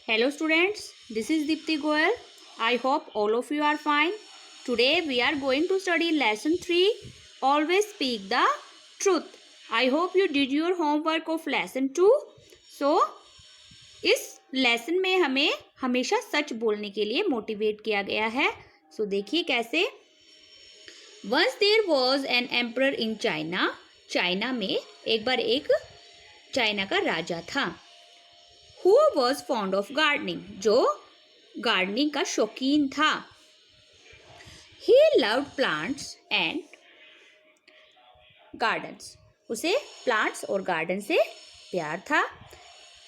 Hello students, this is Deepti Goyal. I hope all of you are fine. Today we are going to study lesson 3, Always Speak the Truth. I hope you did your homework of lesson 2. So, इस lesson में हमें हमेशा सच बोलने के लिए motivate किया गया है. So देखिए कैसे. Once there was an emperor in China. China में एक बार एक चाइना का राजा था. Who was fond of gardening? जो गार्डनिंग का शौकीन था. He loved plants and gardens. उसे प्लांट्स और गार्डन से प्यार था.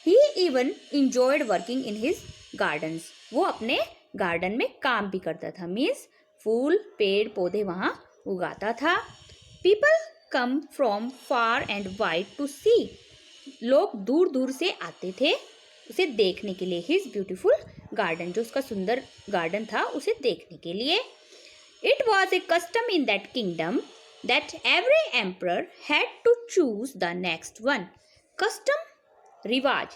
He even enjoyed working in his gardens. वो अपने गार्डन में काम भी करता था. मीन्स फूल पेड़ पौधे वहाँ उगाता था. People come from far and wide to see. लोग दूर दूर से आते थे उसे देखने के लिए. हिज ब्यूटीफुल गार्डन, जो उसका सुंदर गार्डन था, उसे देखने के लिए. It was a custom in that kingdom that every emperor had to choose the next one. Custom रिवाज,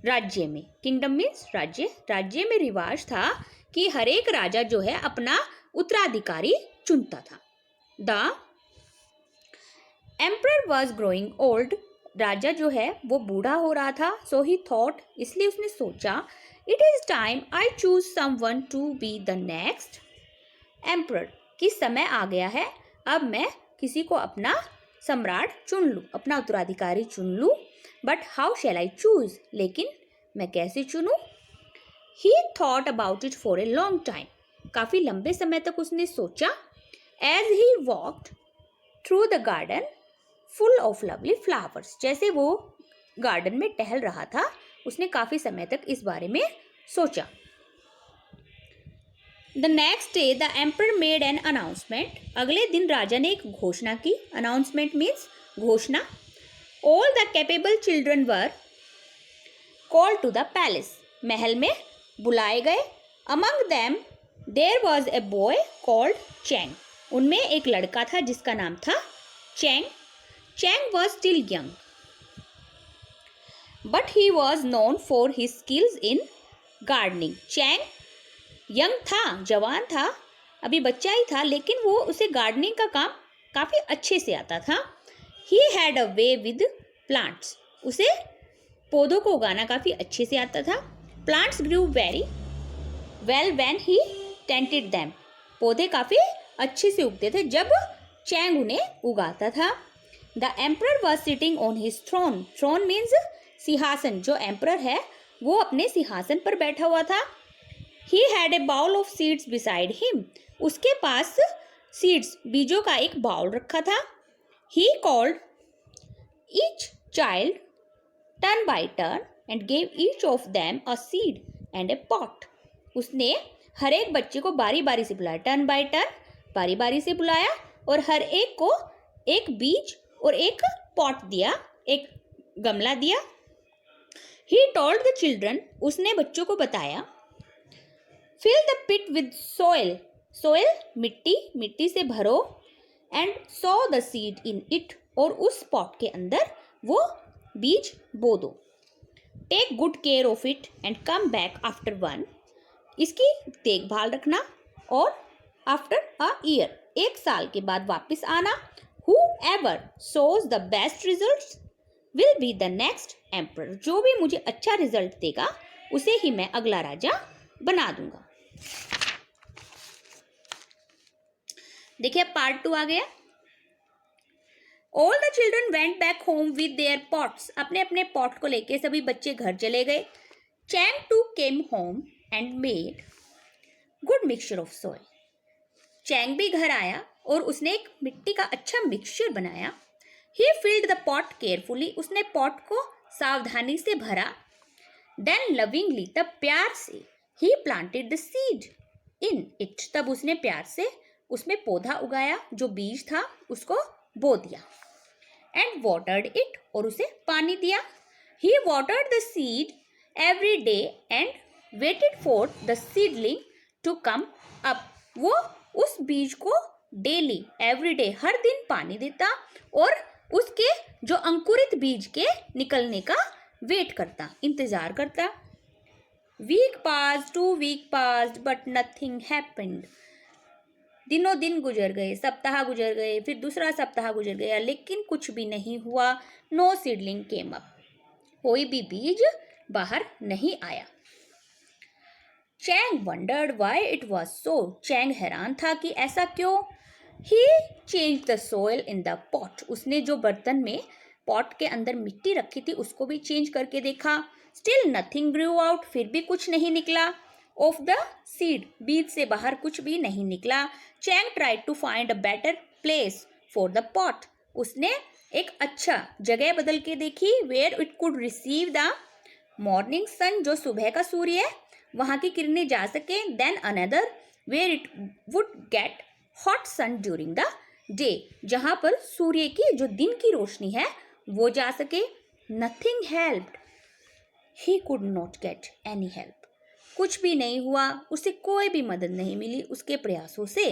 राज्य में. किंगडम मीन्स राज्य. राज्य में रिवाज था कि हर एक राजा जो है अपना उत्तराधिकारी चुनता था. The emperor was growing old. राजा जो है वो बूढ़ा हो रहा था. सो ही थॉट, इसलिए उसने सोचा, it is time I choose someone to be the next emperor. कि समय आ गया है, अब मैं किसी को अपना सम्राट चुन लूँ, अपना उत्तराधिकारी चुन लूँ. But how shall I choose, लेकिन मैं कैसे चुनूँ. He thought about it for a long time. काफ़ी लंबे समय तक उसने सोचा. As he walked through the garden full of lovely flowers. जैसे वो गार्डन में टहल रहा था, उसने काफी समय तक इस बारे में सोचा. The next day the emperor made an announcement. अगले दिन राजा ने एक घोषणा की. अनाउंसमेंट मीन्स घोषणा. All the capable children were called to the palace. महल में बुलाए गए. Among them there was a boy called Chang. उनमें एक लड़का था जिसका नाम था Chang. Chang was still young, but he was known for his skills in gardening. Chang young था, जवान था, अभी बच्चा ही था, लेकिन वो उसे गार्डनिंग का काम काफ़ी अच्छे से आता था. He had a way with plants. उसे पौधों को उगाना काफ़ी अच्छे से आता था. Plants grew very well when he tended them. पौधे काफ़ी अच्छे से उगते थे जब चैंग उन्हें उगाता था. The emperor was sitting on his throne. Throne means सिंहासन. जो emperor है वो अपने सिंहासन पर बैठा हुआ था. He had a bowl of seeds beside him. उसके पास seeds, बीजों का एक बाउल रखा था. He called each child turn by turn and gave each of them a seed and a pot. उसने हर एक बच्चे को बारी बारी से बुलाया. टर्न बाय टर्न, बारी बारी से बुलाया और हर एक को एक बीज और एक पॉट दिया, एक गमला दिया. He told the children, उसने बच्चों को बताया, fill the pit with soil. soil मिट्टी, मिट्टी से भरो. and sow the seed in it. और उस पॉट के अंदर वो बीज बो दो. take good care of it and come back after one. इसकी देखभाल रखना और after a year, एक साल के बाद वापस आना. Whoever shows the best results will be the next emperor. जो भी मुझे अच्छा रिजल्ट देगा उसे ही मैं अगला राजा बना दूंगा. देखिए पार्ट 2 आ गया. All the children went back home with their pots. अपने अपने पॉट को लेके सभी बच्चे घर चले गए. Chang too came home and made good mixture of soil. Chang भी घर आया और उसने एक मिट्टी का अच्छा मिक्सचर बनाया. He filled the pot carefully. उसने पॉट को सावधानी से भरा. Then lovingly, तब प्यार से, he planted the seed in it. तब उसने प्यार से उसमें पौधा उगाया, जो बीज था उसको बो दिया. And watered it, और उसे पानी दिया. He watered the seed every day and waited for the seedling to come up. वो उस बीज को डेली, एवरीडे, हर दिन पानी देता और उसके जो अंकुरित बीज के निकलने का वेट करता, इंतजार करता. Week pass, 2 week pass, but nothing happened. दिनों दिन गुजर गए, सप्ताह गुजर गए, फिर दूसरा सप्ताह गुजर गया, लेकिन कुछ भी नहीं हुआ। No seedling came up. कोई भी बीज बाहर नहीं आया। Chang wondered why it was so. Chang हैरान था कि ऐसा क्यों। He change the soil in the pot. उसने जो बर्तन में पॉट के अंदर मिट्टी रखी थी उसको भी चेंज करके देखा। Still nothing grew out. फिर भी कुछ नहीं निकला। Of the seed. बीज से बाहर कुछ भी नहीं निकला। Chang tried to find a better place for the pot. उसने एक अच्छा जगह बदल के देखी। Where it could receive the morning sun. जो सुबह का सूर्य है वहां की किरणें जा सके। Then another where it would get hot sun during the day. जहां पर सूर्य की जो दिन की रोशनी है वो जा सके। Nothing helped. He could not get any help. कुछ भी नहीं हुआ, उसे कोई भी मदद नहीं मिली उसके प्रयासों से।